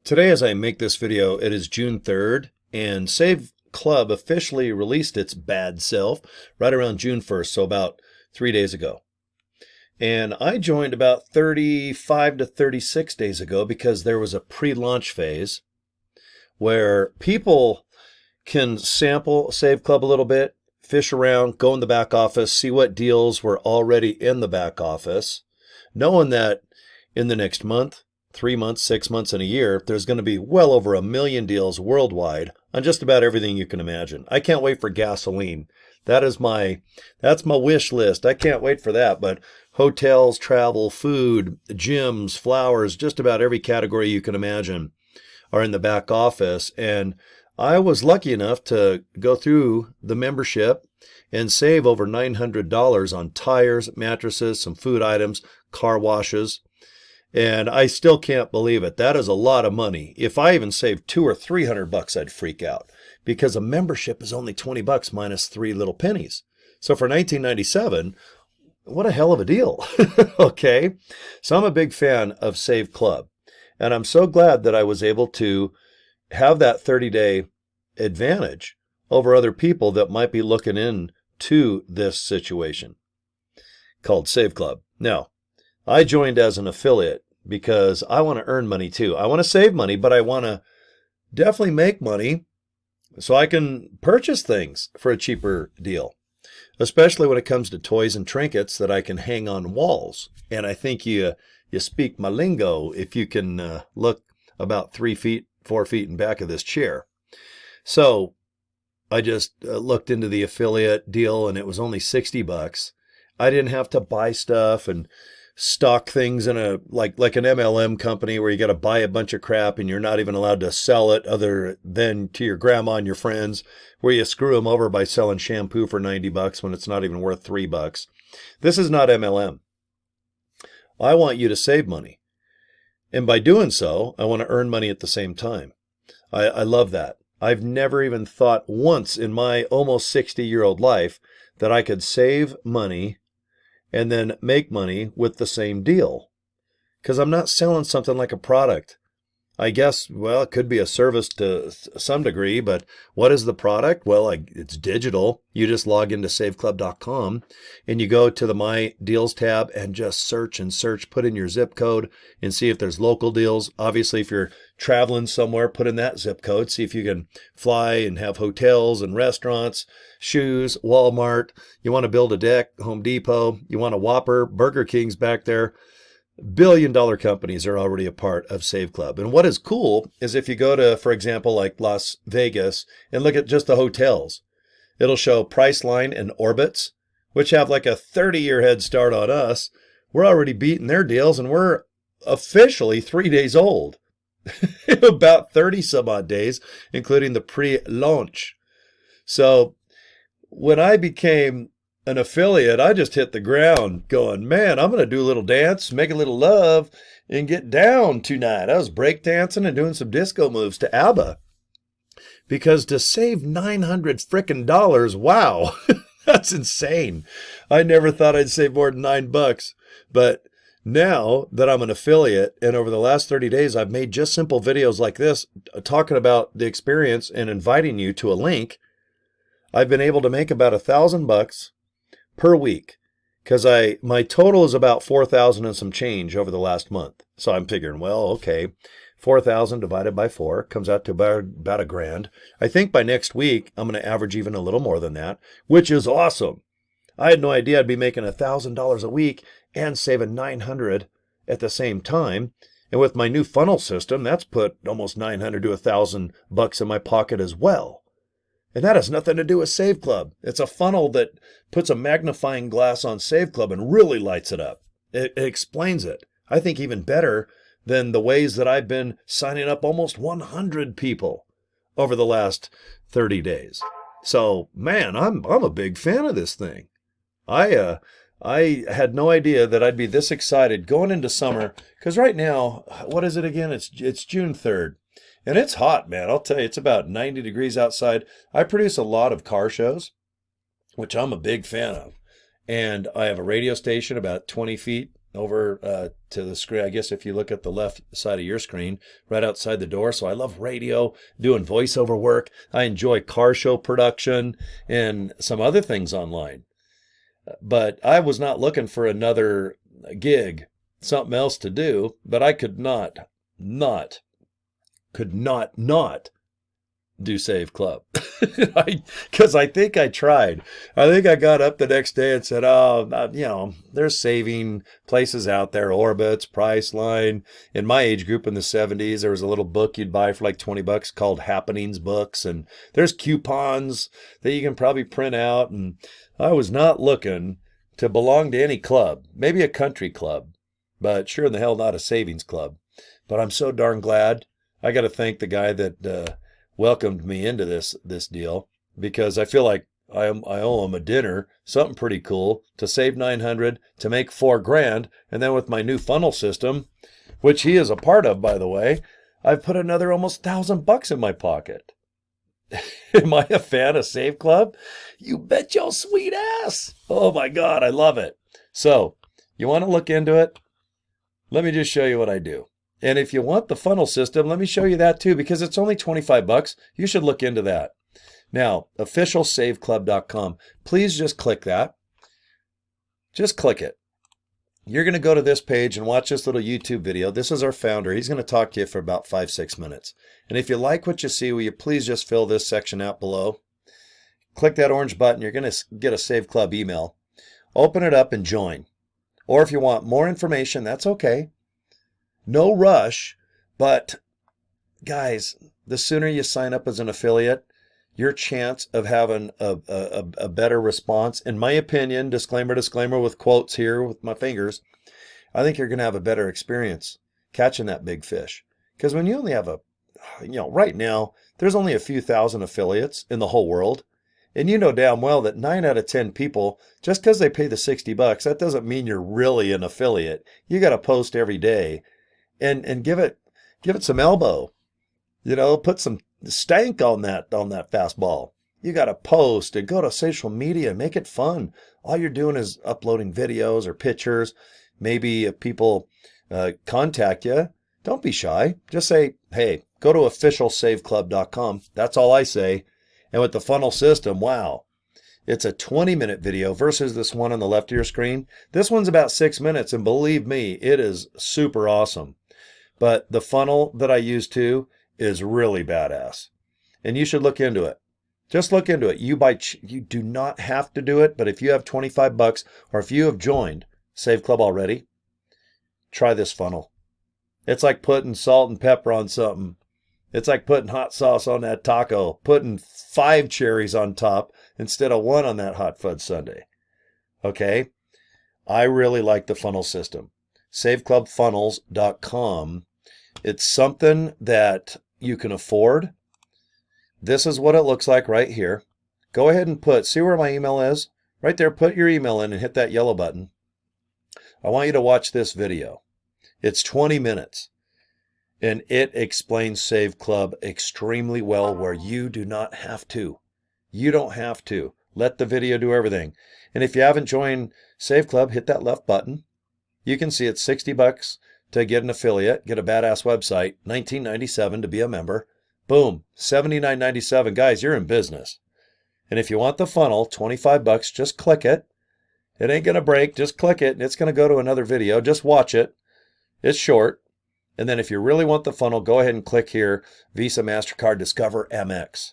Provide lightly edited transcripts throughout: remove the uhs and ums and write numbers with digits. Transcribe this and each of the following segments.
Today, as I make this video, it is June 3rd, and Save Club officially released its bad self right around June 1st, so about 3 days ago. And I joined about 35 to 36 days ago because there was a pre-launch phase where people can sample Save Club a little bit, fish around, go in the back office, see what deals were already in the back office, knowing that in the next month, 3 months, 6 months, and a year, there's going to be well over 1 million deals worldwide on just about everything you can imagine. I can't wait for gasoline. That's my wish list. I can't wait for that. But hotels, travel, food, gyms, flowers, just about every category you can imagine are in the back office. And I was lucky enough to go through the membership and save over $900 on tires, mattresses, some food items, car washes. And I still can't believe it. That is a lot of money. If I even saved $200 or $300, I'd freak out because a membership is only $20 minus three little pennies. So for $19.97, what a hell of a deal. Okay. So I'm a big fan of Save Club, and I'm so glad that I was able to have that 30-day advantage over other people that might be looking into this situation called Save Club. Now, I joined as an affiliate because I want to earn money too. I want to save money, but I want to definitely make money so I can purchase things for a cheaper deal, especially when it comes to toys and trinkets that I can hang on walls. And I think you speak my lingo if you can look about 3 feet, 4 feet in back of this chair. So I just looked into the affiliate deal, and it was only $60. I didn't have to buy stuff and stock things in a like an MLM company where you got to buy a bunch of crap and you're not even allowed to sell it other than to your grandma and your friends, where you screw them over by selling shampoo for $90 when it's not even worth $3. This is not MLM. I want you to save money. And by doing so, I want to earn money at the same time. I love that. I've never even thought once in my almost 60-year-old life that I could save money and then make money with the same deal. Because I'm not selling something like a product. I guess, well, it could be a service to some degree, but what is the product? Well, it's digital. You just log into saveclub.com and you go to the My Deals tab and just search and search, put in your zip code and see if there's local deals. Obviously, if you're traveling somewhere, put in that zip code, see if you can fly and have hotels and restaurants, shoes, Walmart. You want to build a deck, Home Depot. You want a Whopper, Burger King's back there. Billion-dollar companies are already a part of Save Club. And what is cool is if you go to, for example, like Las Vegas and look at just the hotels, it'll show Priceline and Orbitz, which have like a 30-year head start on us. We're already beating their deals, and we're officially 3 days old. About 30 some odd days, including the pre-launch. So when I became an affiliate, I just hit the ground going, man, I'm going to do a little dance, make a little love, and get down tonight. I was breakdancing and doing some disco moves to ABBA. Because to save $900 frickin' dollars, wow, that's insane. I never thought I'd save more than $9. But now that I'm an affiliate, and over the last 30 days, I've made just simple videos like this, talking about the experience and inviting you to a link, I've been able to make about $1,000 per week, because my total is about 4,000 and some change over the last month. So I'm figuring, well, okay, 4,000 divided by 4 comes out to about $1,000. I think by next week, I'm going to average even a little more than that, which is awesome. I had no idea I'd be making $1,000 a week and saving $900 at the same time. And with my new funnel system, that's put almost $900 to $1,000 in my pocket as well. And that has nothing to do with Save Club. It's a funnel that puts a magnifying glass on Save Club and really lights it up. It explains it, I think, even better than the ways that I've been signing up almost 100 people over the last 30 days. So, man, I'm a big fan of this thing. I had no idea that I'd be this excited going into summer, because right now, what is it again? It's June 3rd. And it's hot, man. I'll tell you, it's about 90 degrees outside. I produce a lot of car shows, which I'm a big fan of. And I have a radio station about 20 feet over to the screen. I guess if you look at the left side of your screen, right outside the door. So I love radio, doing voiceover work. I enjoy car show production and some other things online. But I was not looking for another gig, something else to do, but I could not do Save Club. Because I think I tried. I think I got up the next day and said, oh, there's saving places out there, Orbitz, Priceline. In my age group in the 70s, there was a little book you'd buy for like $20 called Happenings Books. And there's coupons that you can probably print out. And I was not looking to belong to any club, maybe a country club, but sure in the hell not a savings club. But I'm so darn glad. I got to thank the guy that welcomed me into this deal, because I feel like I owe him a dinner, something pretty cool, to save $900, to make $4,000, and then with my new funnel system, which he is a part of, by the way, I've put another almost $1,000 in my pocket. Am I a fan of Save Club? You bet your sweet ass. Oh my God, I love it. So, you want to look into it? Let me just show you what I do. And if you want the funnel system, let me show you that too, because it's only $25. You should look into that. Now, officialsaveclub.com. Please just click that. Just click it. You're going to go to this page and watch this little YouTube video. This is our founder. He's going to talk to you for about 5-6 minutes. And if you like what you see, will you please just fill this section out below? Click that orange button. You're going to get a Save Club email. Open it up and join. Or if you want more information, that's okay. No rush, but guys, the sooner you sign up as an affiliate, your chance of having a better response, in my opinion, disclaimer with quotes here with my fingers, I think you're going to have a better experience catching that big fish. Because when you only have right now, there's only a few thousand affiliates in the whole world. And you know damn well that 9 out of 10 people, just because they pay the $60, that doesn't mean you're really an affiliate. You got to post every day. And give it some elbow, put some stank on that fastball. You got to post and go to social media, make it fun. All you're doing is uploading videos or pictures. Maybe if people contact you, don't be shy. Just say, hey, go to officialsaveclub.com. That's all I say. And with the funnel system, wow, it's a 20-minute video versus this one on the left of your screen. This one's about 6 minutes, and believe me, it is super awesome. But the funnel that I use too is really badass. And you should look into it. Just look into it. You do not have to do it, but if you have $25 or if you have joined Save Club already, try this funnel. It's like putting salt and pepper on something. It's like putting hot sauce on that taco, putting 5 cherries on top instead of 1 on that hot fudge sundae. Okay? I really like the funnel system. SaveClubFunnels.com. It's something that you can afford. This is what it looks like right here. Go ahead and see where my email is? Right there, put your email in and hit that yellow button. I want you to watch this video. It's 20 minutes. And it explains Save Club extremely well, where you do not have to. You don't have to. Let the video do everything. And if you haven't joined Save Club, hit that left button. You can see it's $60 to get an affiliate, get a badass website, $19.97 to be a member. Boom, $79.97. Guys, you're in business. And if you want the funnel, $25, just click it. It ain't going to break. Just click it, and it's going to go to another video. Just watch it. It's short. And then if you really want the funnel, go ahead and click here, Visa, MasterCard, Discover, Amex.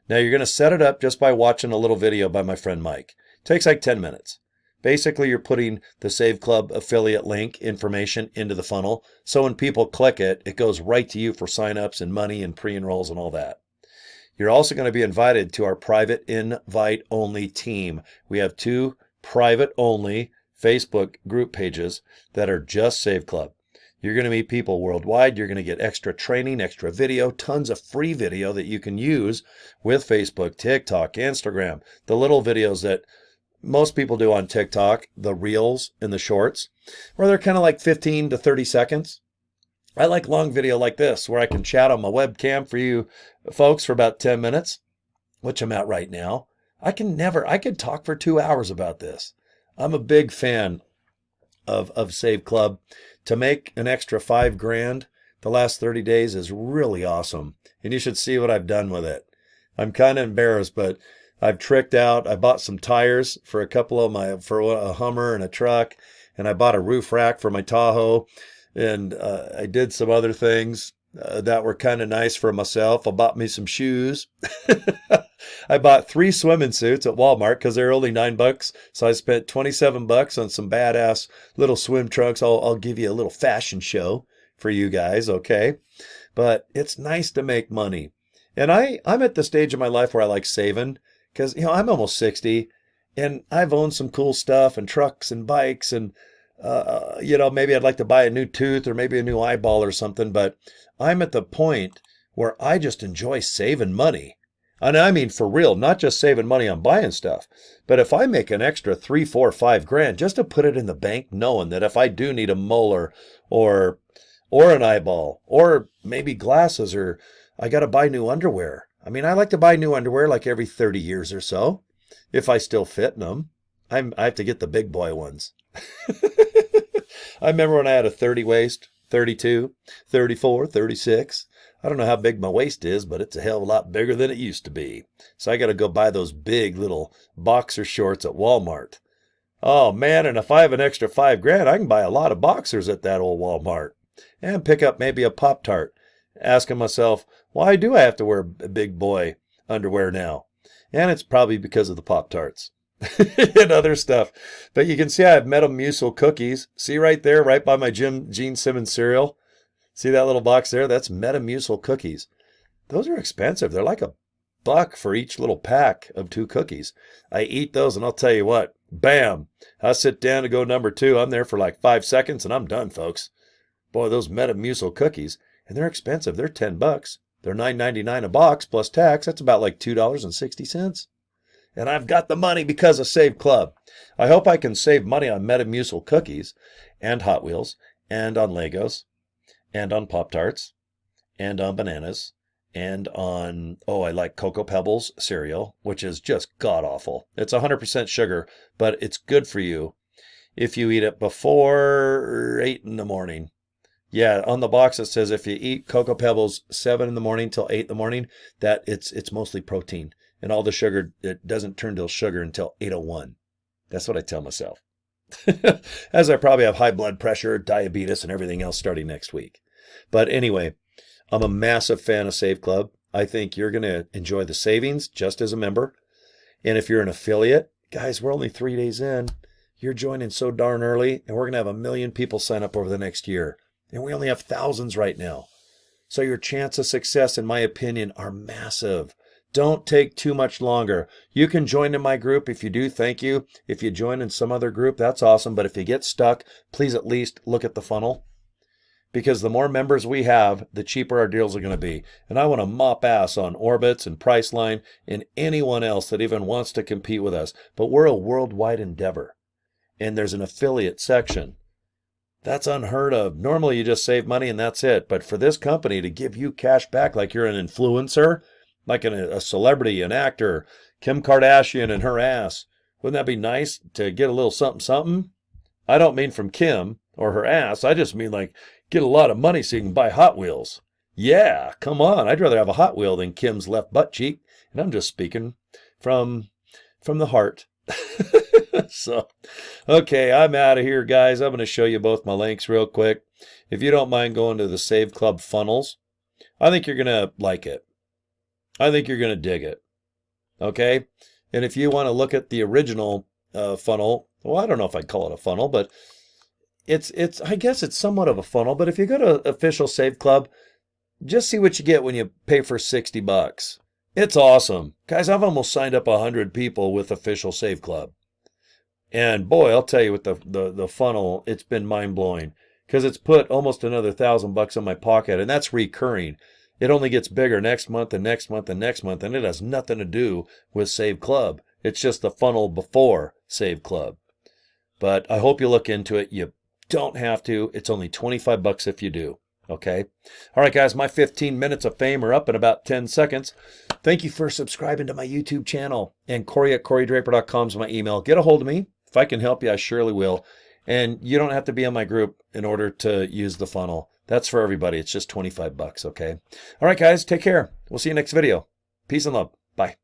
Now, you're going to set it up just by watching a little video by my friend Mike. It takes like 10 minutes. Basically, you're putting the Save Club affiliate link information into the funnel. So when people click it, it goes right to you for signups and money and pre-enrolls and all that. You're also going to be invited to our private invite-only team. We have 2 private-only Facebook group pages that are just Save Club. You're going to meet people worldwide. You're going to get extra training, extra video, tons of free video that you can use with Facebook, TikTok, Instagram, the little videos that most people do on TikTok, the reels and the shorts, where they're kind of like 15 to 30 seconds. I like long video like this, where I can chat on my webcam for you folks for about 10 minutes, which I'm at right now. I could talk for 2 hours about this. I'm a big fan of Save Club. To make an extra $5,000 the last 30 days is really awesome. And you should see what I've done with it. I'm kind of embarrassed, but I've tricked out. I bought some tires for for a Hummer and a truck, and I bought a roof rack for my Tahoe, and I did some other things that were kind of nice for myself. I bought me some shoes. I bought 3 swimming suits at Walmart because they're only $9. So I spent $27 on some badass little swim trunks. I'll give you a little fashion show for you guys, okay? But it's nice to make money. And I'm at the stage of my life where I like saving because, I'm almost 60 and I've owned some cool stuff and trucks and bikes and, maybe I'd like to buy a new tooth or maybe a new eyeball or something. But I'm at the point where I just enjoy saving money. And I mean, for real, not just saving money on buying stuff, but if I make an extra 3, 4, 5 grand just to put it in the bank, knowing that if I do need a molar or an eyeball or maybe glasses or I got to buy new underwear. I mean, I like to buy new underwear like every 30 years or so, if I still fit in them. I have to get the big boy ones. I remember when I had a 30 waist, 32, 34, 36. I don't know how big my waist is, but it's a hell of a lot bigger than it used to be. So I got to go buy those big little boxer shorts at Walmart. Oh man, and if I have an extra $5,000, I can buy a lot of boxers at that old Walmart and pick up maybe a Pop-Tart. Asking myself, why do I have to wear big boy underwear now? And it's probably because of the Pop-Tarts and other stuff. But you can see I have Metamucil cookies. See right there, right by my Gene Simmons cereal? See that little box there? That's Metamucil cookies. Those are expensive. They're like $1 for each little pack of 2 cookies. I eat those and I'll tell you what, bam, I sit down to go number 2. I'm there for like 5 seconds and I'm done, folks. Boy, those Metamucil cookies. And they're expensive. They're $10. They're $9.99 a box plus tax. That's about like $2.60. And I've got the money because of Save Club. I hope I can save money on Metamucil cookies and Hot Wheels and on Legos and on Pop-Tarts and on bananas and on, I like Cocoa Pebbles cereal, which is just god-awful. It's 100% sugar, but it's good for you if you eat it before 8 in the morning. Yeah, on the box it says if you eat Cocoa Pebbles 7 in the morning till 8 in the morning, that it's mostly protein. And all the sugar, it doesn't turn to sugar until 8:01. That's what I tell myself. As I probably have high blood pressure, diabetes, and everything else starting next week. But anyway, I'm a massive fan of Save Club. I think you're going to enjoy the savings just as a member. And if you're an affiliate, guys, we're only 3 days in. You're joining so darn early, and we're going to have 1 million people sign up over the next year. And we only have thousands right now. So your chance of success, in my opinion, are massive. Don't take too much longer. You can join in my group. If you do, thank you. If you join in some other group, that's awesome. But if you get stuck, please at least look at the funnel. Because the more members we have, the cheaper our deals are going to be. And I want to mop ass on Orbitz and Priceline and anyone else that even wants to compete with us. But we're a worldwide endeavor. And there's an affiliate section. That's unheard of. Normally you just save money and that's it. But for this company to give you cash back like you're an influencer, like a celebrity, an actor, Kim Kardashian and her ass, wouldn't that be nice to get a little something something? I don't mean from Kim or her ass. I just mean like get a lot of money so you can buy Hot Wheels. Yeah, come on. I'd rather have a Hot Wheel than Kim's left butt cheek. And I'm just speaking from the heart. So, okay, I'm out of here, guys. I'm going to show you both my links real quick. If you don't mind going to the Save Club funnels, I think you're going to like it. I think you're going to dig it. Okay? And if you want to look at the original funnel, well, I don't know if I'd call it a funnel, but I guess it's somewhat of a funnel. But if you go to official Save Club, just see what you get when you pay for $60. It's awesome. Guys, I've almost signed up 100 people with official Save Club. And boy, I'll tell you with the funnel, it's been mind-blowing because it's put almost another $1,000 in my pocket, and that's recurring. It only gets bigger next month and next month and next month, and it has nothing to do with Save Club. It's just the funnel before Save Club. But I hope you look into it. You don't have to. It's only $25 if you do. Okay? All right, guys, my 15 minutes of fame are up in about 10 seconds. Thank you for subscribing to my YouTube channel. And Cory at CoryDraper.com is my email. Get a hold of me. If I can help you, I surely will. And you don't have to be on my group in order to use the funnel. That's for everybody. It's just $25, okay? All right, guys, take care. We'll see you next video. Peace and love. Bye.